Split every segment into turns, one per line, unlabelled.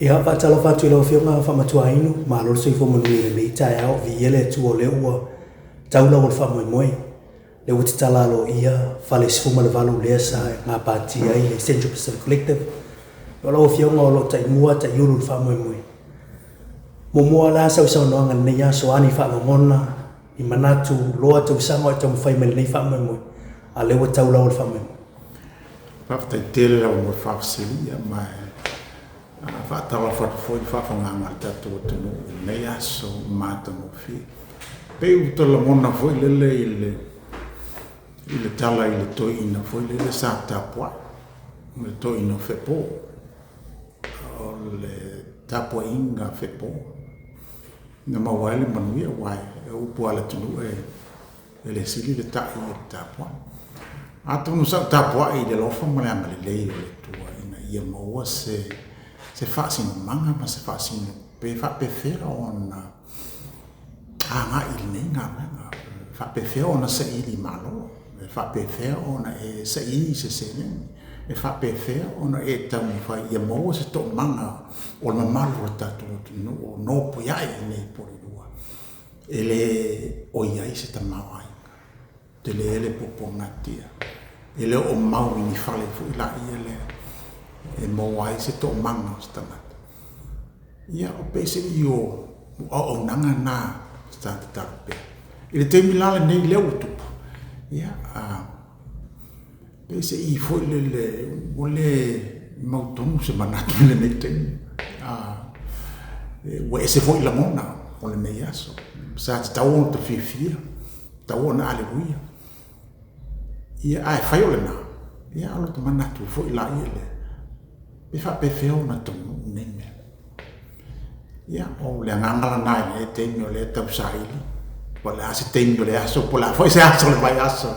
Ia whaatalo whatu ilo whionga whamatua inu, maa lor sui whamanui le tai au vi ele tuo le ua taula wal whamoi moi. Le uti talalo ia Fale sifuma le valu lea sa ngā pāti ai le Central Pacific Collective. Ola o whionga o lo tai mua tai ulu le whamoi moi. Mua la sau sau noanga nei aso ani whamangona I manatu loa tau sango e tau mwhai mele nei whamoi moi. A lewa taula wal whamoi moi.
Whaftai tere rau mo whafasilia mai. Whaatawa whatafoi whawhanganga tatua tunu nei aso māta mo whi. Peu tala mona foi lele I le tala I le toi ina foi lele sa tapua. Le toi ina whepo. O le tapua inga whepo. Nga mawaile manuia wai. E upu ala tunu e le sili le tai e tapua. Ato no sa tapua I le lofa maleanga le lei o le tua ina ia maua se whaasino manga ma se whaasino pe whapewhera ona anga ili nei ngā menga whapewhera ona sa ili malo e whapewhera ona e sa ili se seneni e whapewhera ona e tamu whai ia maua se tō manga o le mamalu a tatu o no puiai nei Porirua e le o iai se tamau ai te le ele popo ngatia e le o mau ini Fale fu ila ia le e mo ai se to manga sta mat ia o pese io o nanga na sta tape ile te milala nei le utu ia pese I foi le ole mauton se manatu le nei te we se foi la mona o le nei aso sa tau to fifia tau na aleluia ia ai fai ole na ia lo to manatu foi la ile e whapewheo na tonu neme. Ia o le ngangala nai e teimi o le tau saili. Po le ase teimi o le aso, po la foi se aso le vai aso.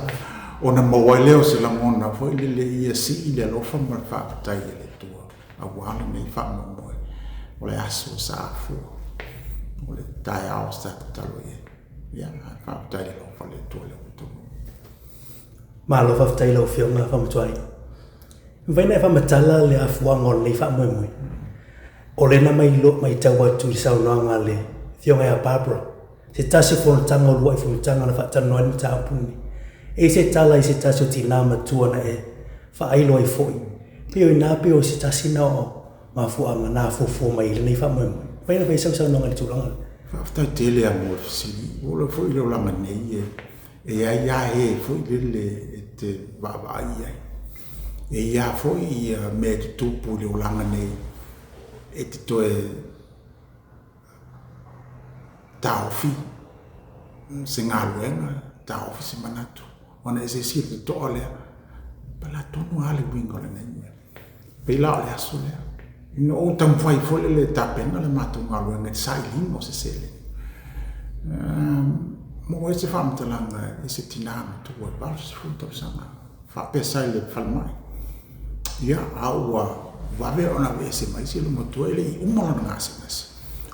O na mawai leo se la mona, foi le ia si I le alofa ma whapatai e le tua. A wala nei whamamoe. O le aso sa afu. O le tai ao sa talo e. Ia whapatai le lofa le tua le utonu.
Maa lo whapatai lo whionga whamatuai. Vaina fa matala le afuanga o nei whamoi moi. O le na mai lo mai tau atu I sau noanga le whionga a Barbara. Se tasi whonatanga o lua I whonatanga na whatanoa ni tāpuni. E se tala I se tasi o tina matua na e whaailo I foi. Pio I nā pio se tasi na o ma fuanga nā fufu mai le nei whamoi moi. Vaina vai sau noanga ni tūlanga.
Whaftai tele a mō fisi. Ola foi lo langa nei e. E ai a e foi lele e te wawai ai. E ia foi me te tupu le olanga nei e te toe tauwhi se ngā luenga tauwhi se manatu ona e se sir te toa lea pala tonu ale wingo le nei mea pe lao le aso lea ino o tamwhai fole le tapena le matu ngā luenga te sai lingo se sele mo e se whamtalanga e se tinama tua e balu se futa pisanga whapesai le whalmai ia aua wave ona ve se mai se lumo tuele I umona ngase ngase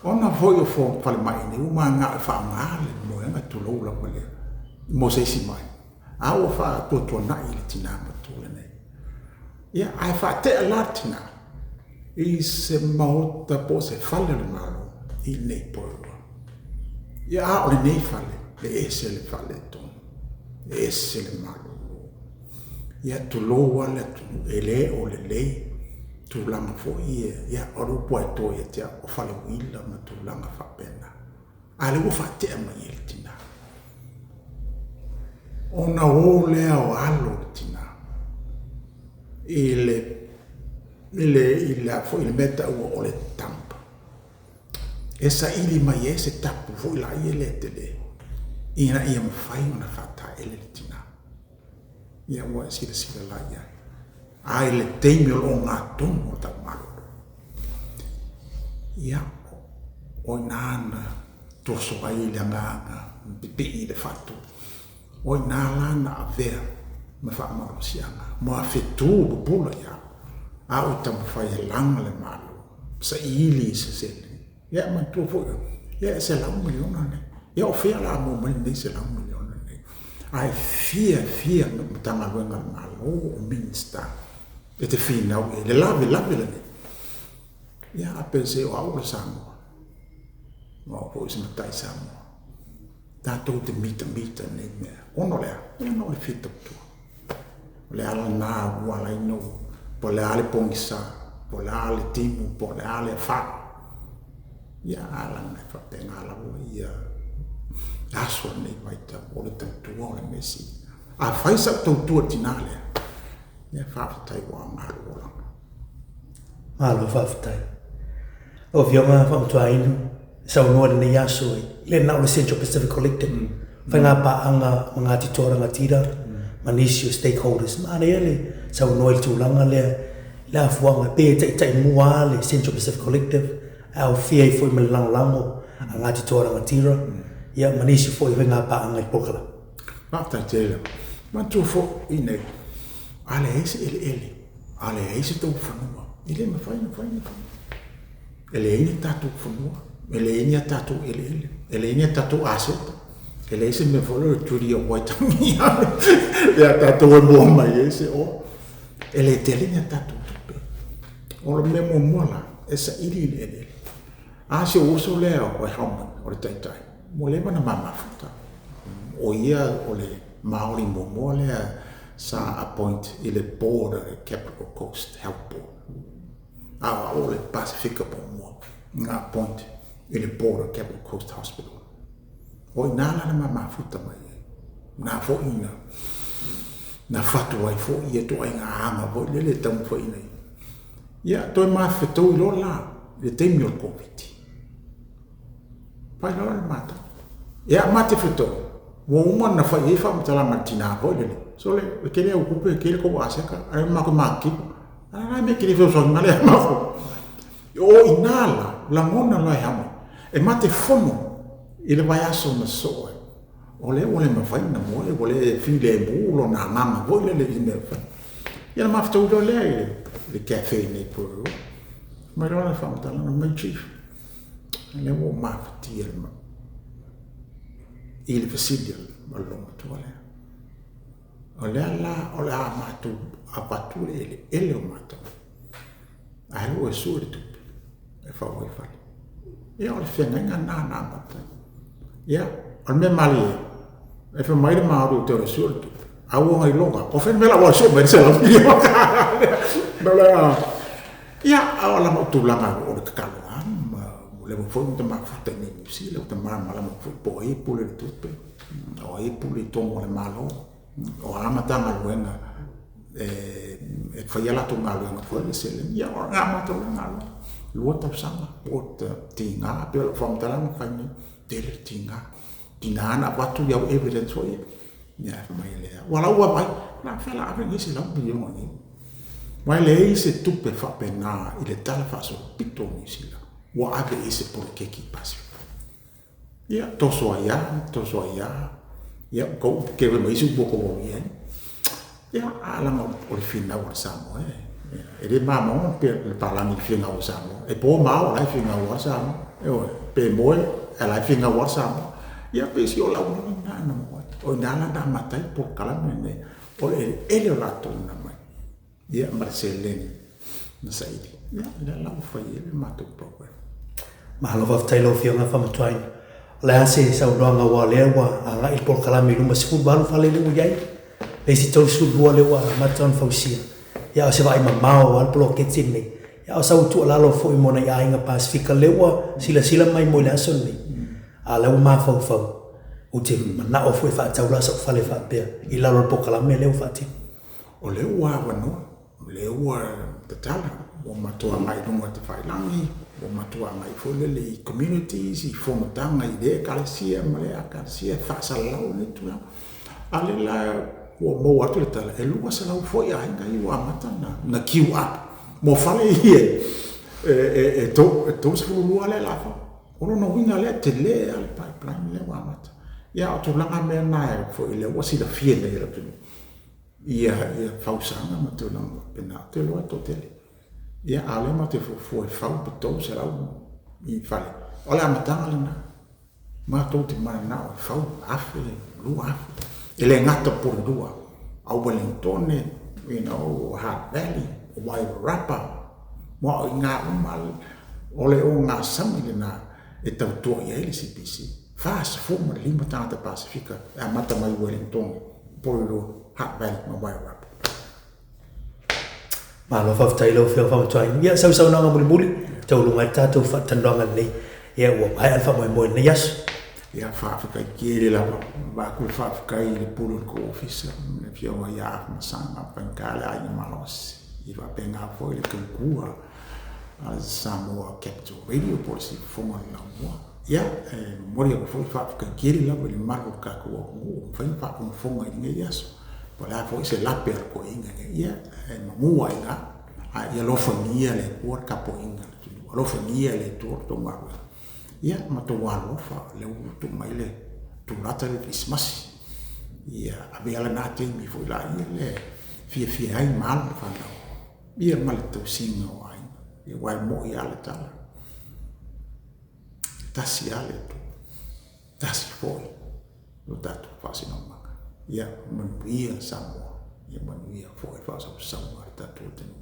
ona foi o fo fale mai ne uma nga fa ngale mo nga tulo la pole mo se si mai aua fa to na ile tina mo tule ne ia ai fa te alatina I se mauta po se fale le malo I nei Porirua ia o le nei fale le ese le fale ton ese le malo ia tulo wala tu ele o le lei tu langa fo ia o ro po to ia te o fale wila ma tu langa fa pena ale wo fa te ma il tina ona o le o alo tina ile fo il meta o le tampa esa ili mai ese tapu fo la ile tele ina ia ma fai ona fa ta ele tina ia wa sila la ia ai le teimi o ngā tono o ta maru ia o nana toso ai le nganga pipi le fatu o nana na avea ma fa maru sianga mo afetu bula ia a o ta fai langa le malu sa ili se sele ia ma tu fo ia se la miliona ne ia o fea la mo mai se la miliona ai fia tanga wenga malo o minsta e te fina o le lave le ia ape se o au Samoa o po se matai Samoa tatou te mita nei mea ono lea no le fita tu le ala na wala ino po le ale pongisa po le ale timu po le ale fa ia ala na fa tenga ala ia aso nei maita o le tautu o le mesi a faisa tautu tinale ia fa tai wa ngalo la
malo faafetai o fionga faamatuainu saunoa lenei aso le na o le Central Pacific Collective whainga paanga mga titora tira manisi o stakeholders ma le saunoa i tūlanga le afuanga pe tai mua le Central Pacific Collective au fia foi me lango a ngā titora tira ia manisi foi whainga paanga i pokala
Mata tele ma tu fo ine ale ese tau whanua ile ma whaina ele ine tatu whanua ele ine tatu ele ine tatu aseta ele ese me folo turi o waitangi ia tatu e mua mai ese o ele tele ine tatu tupe o lo memo mola esa ili ele ase uso leo o hama o le taitai mo le mana mama futa o ia o le Maori mo lea sa appoint i le board of the Capital Coast Health Board. A o le Pasefika mo nga appoint i le board of Capital Coast Hospital. O i nala na mafuta mai. Na fo ina. Na fatu ai fo ia to ai nga hanga vo le tamu fo ina. Ia to ma fetou lo la le temi o COVID. Pai lo mata. Ia mate fetou. Wo uma na fa e fa mtala martina vo le. So le kele o kupe kele ko aseka ai ma ko maki. Ana me kele fo so ngale ma ko. O inala la mona la hama. E mate fono ile vai aso na so. Ole ma fa na mo e ole file bulo na mama vo le me fa. Ia ma fa to le cafe nei Porirua. Ma ora fa mtala na mai chief. Le wo ma fa tiel ma. Il facilia malonga tuale. Ole ala matu apatu ele o matu. Ai o su tu. E fa o fa. E o fenga na mata. Ya, al me mali. E fa mai ma o te su tu. A o ngai longa. O fe me la o su me se la. Bela. Ya, a la mo tu la ma o te kalo. Le foi un tema futa ni si le tema mala mo po e pule tupe o e pule tomo le malo o ama tanga luenga e foi la tonga luenga foi le sele ya o ama to ngalo luota sama o tinga pe from talang fani tele tinga dinana watu ya evidence foi ya mai le wala wa mai na fela ave ni si la bi yo ni mai le se tupe fa pena ile tala fa so pito ni si la wa ape ese por keki pasi. Ya toso ya. Ya ko ke me isu boko bo bien. Ya ala mo o fina wa Samoa. Ele mama on pe parla mi fina wa Samoa. E po ma o la fina wa Samoa. E o pe mo ala fina wa Samoa. Ya pe si o la una na mo. O nala da matai por kala me. O ele la to na mai. Ya Marcelene na saidi. Ya la fa ele mato proper.
Mahalo whaftailo whionga whamatuaina. Le ase sau noanga wa lewa a ngai por kalami luma sifu balu whale lewa iai. Le si tau su lua lewa matan fausia. Ia o se vai mamao al polo ketsin nei. Ia o sau tu alalo fo imona ia inga Pasefika lewa sila mai mo le ason nei. A lewa ma fau. O te mana o fwe wha taula sa whale wha pia. I lalo por kalami lewa whati.
O lewa wano. Lewa te tala. O matua mai runga te whailangi. O matua mai folele i communities, i whomatanga i le kalesia, male a kalesia, whaasalau ne tua. Ale la, o mo atu le tala, e lua salau foi a hinga i o amatana, na kiu up. Mo whale i e tō se lua le lafa. Ono no winga le te le ale pipeline le o amata. Ia o tūlanga mea nae, fo i le o sila fie le ira pinu. Ia whausanga ma tūlanga pena, te loa tō tele. Ia ale ma te fo fau betou se lau I Fale. Ole amatanga lana. Ma tau te mana nao fau afe, lua afe. Ele ngata Porirua. Au Wellington, Hard Valley, Whare Rapper. Mo I ngā umal ole o ngā sami le nā e tau tua i ele CPC. Fast forma lima tāta Pasefika, a mata mai Wellington, Porirua, Fale, ma Whare.
Malo whaftailo whio whamatuai. Ia sau nanga muli tau lungai tātou whatanronga nei. Ia ua hai alwha moe nei yasu.
Ia whawhakai kere lawa, wākui whawhakai le pulu ko ofisa, me whionga ia awhamasanga, pankale aina malosi. I whapenga fo le kukua, Sāmoa Capital Radio, polisi whonga la mua. Ia, mori ako fo whawhakai kere lawa, le margo kako o ngu, whain whakuna whonga i nge yasu. Pala fo se lape al ko inga ia mua ina ia lofa ngia le kuar kapo inga lofa ngia le tur to marwa ia ma to walo fa le tu mai le tu rata le Christmas ia abela na te mi fo la ia le fia ai mal fa no ia mal to singa ai ia wai mo ia le tala tasi ale tu tasi foi lo dato fasi no ma. Ya, manuia Samoa, ya manuia foi fasa Samoa tatu tenu.